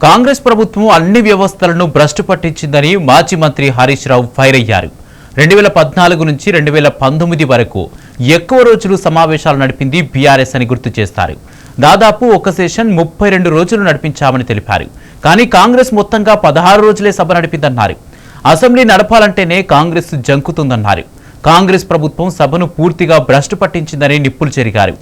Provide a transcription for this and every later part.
కాంగ్రెస్ ప్రభుత్వం అన్ని వ్యవస్థలను భ్రష్టు పట్టించిందని మాజీ మంత్రి హరీష్ రావు ఫైర్ అయ్యారు. 2014 నుంచి 2019 వరకు ఎక్కువ రోజులు సమావేశాలు నడిపింది బీఆర్ఎస్ అని గుర్తు చేస్తారు. దాదాపు ఒక సెషన్ 32 రోజులు నడిపించామని తెలిపారు. కానీ కాంగ్రెస్ మొత్తంగా 16 రోజులే సభ నడిపిందన్నారు. అసెంబ్లీ నడపాలంటేనే కాంగ్రెస్ జంకుతుందన్నారు. కాంగ్రెస్ ప్రభుత్వం సభను పూర్తిగా భ్రష్టు పట్టించిందని నిప్పులు చెరిగారు.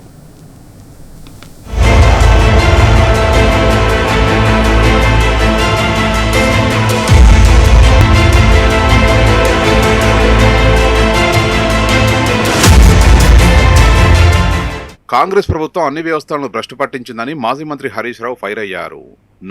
కాంగ్రెస్ ప్రభుత్వం అన్ని వ్యవస్థలను భ్రష్టు పట్టించిందని మాజీ మంత్రి హరీష్ రావు ఫైర్ అయ్యారు.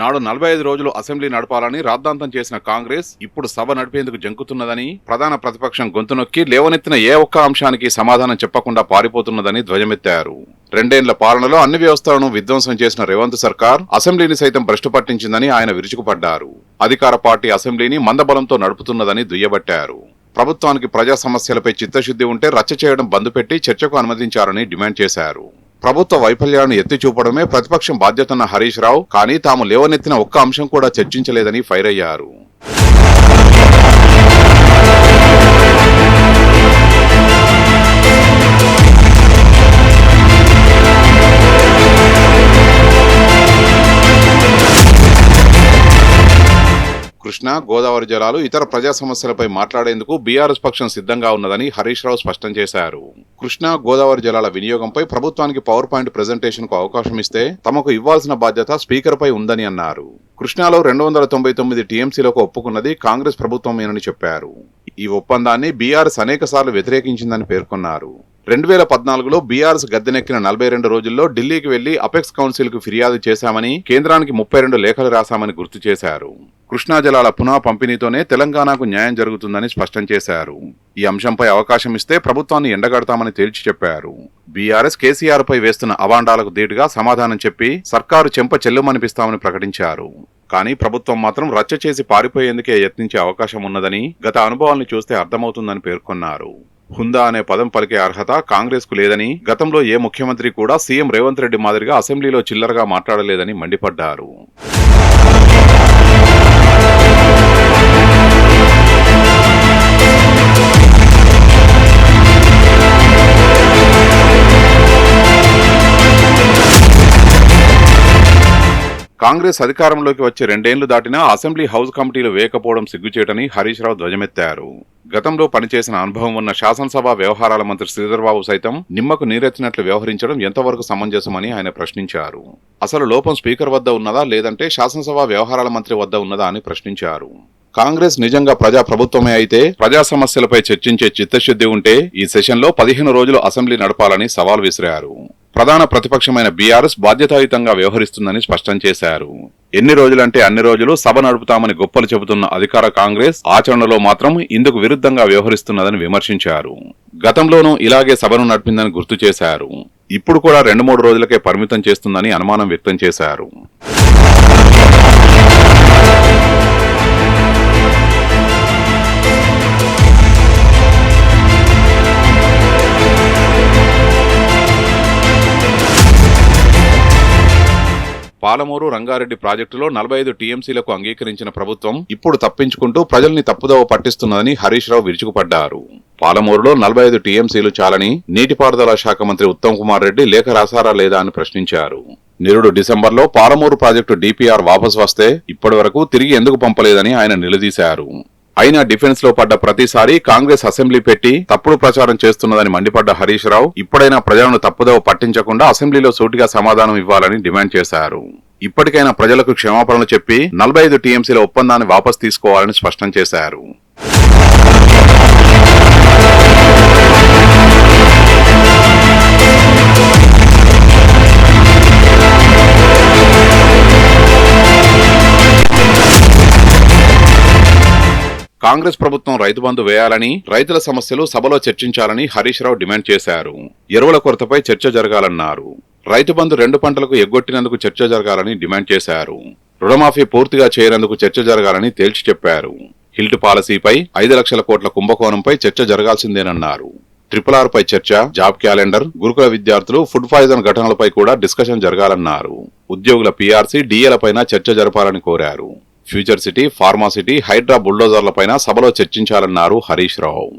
నాడు 45 రోజులు అసెంబ్లీ నడపాలని రాద్ధాంతం చేసిన కాంగ్రెస్ ఇప్పుడు సభ నడిపేందుకు జంకుతున్నదని, ప్రధాన ప్రతిపక్షం గొంతు నొక్కి లేవనెత్తిన ఏ ఒక్క అంశానికి సమాధానం చెప్పకుండా పారిపోతున్నదని ధ్వజమెత్తారు. 2 ఏళ్ల పాలనలో అన్ని వ్యవస్థలను విధ్వంసం చేసిన రేవంత్ సర్కార్ అసెంబ్లీని సైతం భ్రష్టు పట్టించిందని ఆయన విరుచుకుపడ్డారు. అధికార పార్టీ అసెంబ్లీని మందబలంతో నడుపుతున్నదని దుయ్యబట్టారు. ప్రభుత్వానికి ప్రజా సమస్యలపై చిత్తశుద్ధి ఉంటే రచ్చ చేయడం బంద్ పెట్టి చర్చకు అనుమతించారని డిమాండ్ చేశారు. ప్రభుత్వ వైఫల్యాలను ఎత్తి చూపడమే ప్రతిపక్షం బాధ్యతన్న హరీష్ రావు కానీ తాము లేవనెత్తిన ఒక్క అంశం కూడా చర్చించలేదని ఫైర్ అయ్యారు. కృష్ణా, గోదావరి జలాలు, ఇతర ప్రజా సమస్యలపై మాట్లాడేందుకు బీఆర్ఎస్ పక్షం సిద్ధంగా ఉన్నదని హరీష్ రావు స్పష్టం చేశారు. కృష్ణా, గోదావరి జలాల వినియోగంపై ప్రభుత్వానికి పవర్ పాయింట్ ప్రెజెంటేషన్ కు అవకాశం ఇస్తే తమకు ఇవ్వాల్సిన బాధ్యత స్పీకర్ పై ఉందని అన్నారు. కృష్ణాలో 299 టీఎంసీలకు ఒప్పుకున్నది కాంగ్రెస్ ప్రభుత్వమేనని చెప్పారు. ఈ ఒప్పందాన్ని బీఆర్ఎస్ అనేక సార్లు వ్యతిరేకించిందని పేర్కొన్నారు. 2014లో బీఆర్ఎస్ గద్దెనెక్కిన 42 రోజుల్లో ఢిల్లీకి వెళ్లి అపెక్స్ కౌన్సిల్ కు ఫిర్యాదు చేశామని, కేంద్రానికి 32 లేఖలు రాశామని గుర్తు చేశారు. కృష్ణా జలాల పునః పంపిణీతోనే తెలంగాణకు న్యాయం జరుగుతుందని స్పష్టం చేశారు. ఈ అంశంపై అవకాశం ఇస్తే ప్రభుత్వాన్ని ఎండగడతామని తేల్చి చెప్పారు. బీఆర్ఎస్ కేసీఆర్ పై వేస్తున్న అవాండాలకు ధీటుగా సమాధానం చెప్పి సర్కారు చెంప చెల్లుమనిపిస్తామని ప్రకటించారు. కానీ ప్రభుత్వం మాత్రం రచ్చ చేసి పారిపోయేందుకే యత్నించే అవకాశం ఉన్నదని గత అనుభవాలను చూస్తే అర్థమవుతుందని పేర్కొన్నారు. హుందా అనే పదం పలికే అర్హత కాంగ్రెస్ కు లేదని, గతంలో ఏ ముఖ్యమంత్రి కూడా సీఎం రేవంత్ రెడ్డి మాదిరిగా అసెంబ్లీలో చిల్లరగా మాట్లాడలేదని మండిపడ్డారు. కాంగ్రెస్ అధికారంలోకి వచ్చి 2 ఏళ్లు దాటినా అసెంబ్లీ హౌస్ కమిటీలు వేయకపోవడం సిగ్గుచేటని హరీష్ రావు ధ్వజమెత్తారు. గతంలో పనిచేసిన అనుభవం ఉన్న శాసనసభ వ్యవహారాల మంత్రి శ్రీధర్బాబు సైతం నిమ్మకు నీరెత్తినట్లు వ్యవహరించడం ఎంతవరకు సమంజసమని ఆయన ప్రశ్నించారు. అసలు లోపం స్పీకర్ వద్ద ఉన్నదా లేదంటే శాసనసభ వ్యవహారాల మంత్రి వద్ద ఉన్నదా అని ప్రశ్నించారు. కాంగ్రెస్ నిజంగా ప్రజా ప్రభుత్వమే అయితే ప్రజా సమస్యలపై చర్చించే చిత్తశుద్ధి ఉంటే ఈ సెషన్లో 15 రోజులు అసెంబ్లీ నడపాలని సవాల్ విసిరారు. ప్రధాన ప్రతిపక్షమైన బీఆర్ఎస్ బాధ్యతాయుతంగా వ్యవహరిస్తుందని స్పష్టం చేశారు. ఎన్ని రోజులంటే అన్ని రోజులు సభ నడుపుతామని గొప్పలు చెబుతున్న అధికార కాంగ్రెస్ ఆచరణలో మాత్రం ఇందుకు విరుద్ధంగా వ్యవహరిస్తున్నదని విమర్శించారు. గతంలోనూ ఇలాగే సభను నడిపిందని గుర్తు చేశారు. ఇప్పుడు కూడా 2-3 రోజులకే పరిమితం చేస్తుందని అనుమానం వ్యక్తం చేశారు. పాలమూరు, రంగారెడ్డి ప్రాజెక్టులో 45 టీఎంసీలకు అంగీకరించిన ప్రభుత్వం ఇప్పుడు తప్పించుకుంటూ ప్రజల్ని తప్పుదోవ పట్టిస్తున్నదని హరీష్ రావు విరుచుకుపడ్డారు. పాలమూరులో 45 టీఎంసీలు చాలని నీటిపారుదల శాఖ మంత్రి ఉత్తమ్ కుమార్ రెడ్డి లేఖ రాసారా లేదా అని ప్రశ్నించారు. నిరుడు డిసెంబర్లో పాలమూరు ప్రాజెక్టు డీపీఆర్ వాపసు వస్తే ఇప్పటి వరకు తిరిగి ఎందుకు పంపలేదని ఆయన నిలదీశారు. అయినా డిఫెన్స్ లో పడ్డ ప్రతిసారి కాంగ్రెస్ అసెంబ్లీ పెట్టి తప్పుడు ప్రచారం చేస్తున్నదని మండిపడ్డ హరీష్ రావు ఇప్పుడైనా ప్రజలను తప్పుదోవ పట్టించకుండా అసెంబ్లీలో సూటిగా సమాధానం ఇవ్వాలని డిమాండ్ చేశారు. ఇప్పటికైనా ప్రజలకు క్షమాపణలు చెప్పి 45 టీఎంసీల ఒప్పందాన్ని వాపసు తీసుకోవాలని స్పష్టం చేశారు. కాంగ్రెస్ ప్రభుత్వం రైతు బంధు వేయాలని, రైతుల సమస్యలు సభలో చర్చించాలని హరీష్ రావు డిమాండ్ చేశారు. ఎరువుల కొరతపై చర్చ జరగాలన్నారు. రైతు బంధు 2 పంటలకు ఎగ్గొట్టినందుకు చర్చ జరగాలని డిమాండ్ చేశారు. రుణమాఫీ పూర్తిగా చేయనందుకు చర్చ జరగాలని తేల్చి చెప్పారు. హిల్ట్ పాలసీపై 5 లక్షల కోట్ల కుంభకోణంపై చర్చ జరగాల్సిందేనన్నారు. RRR పై చర్చ, జాబ్ క్యాలెండర్, గురుకుల విద్యార్థులు ఫుడ్ పాయిజన్ ఘటనలపై కూడా డిస్కషన్ జరగాలన్నారు. ఉద్యోగుల PRC, DAలపైన చర్చ జరపాలని కోరారు. Future City, Pharma City, HYDRAA బుల్డోజర్లపైన సభలో చర్చించాలన్నారు హరీష్ రావు.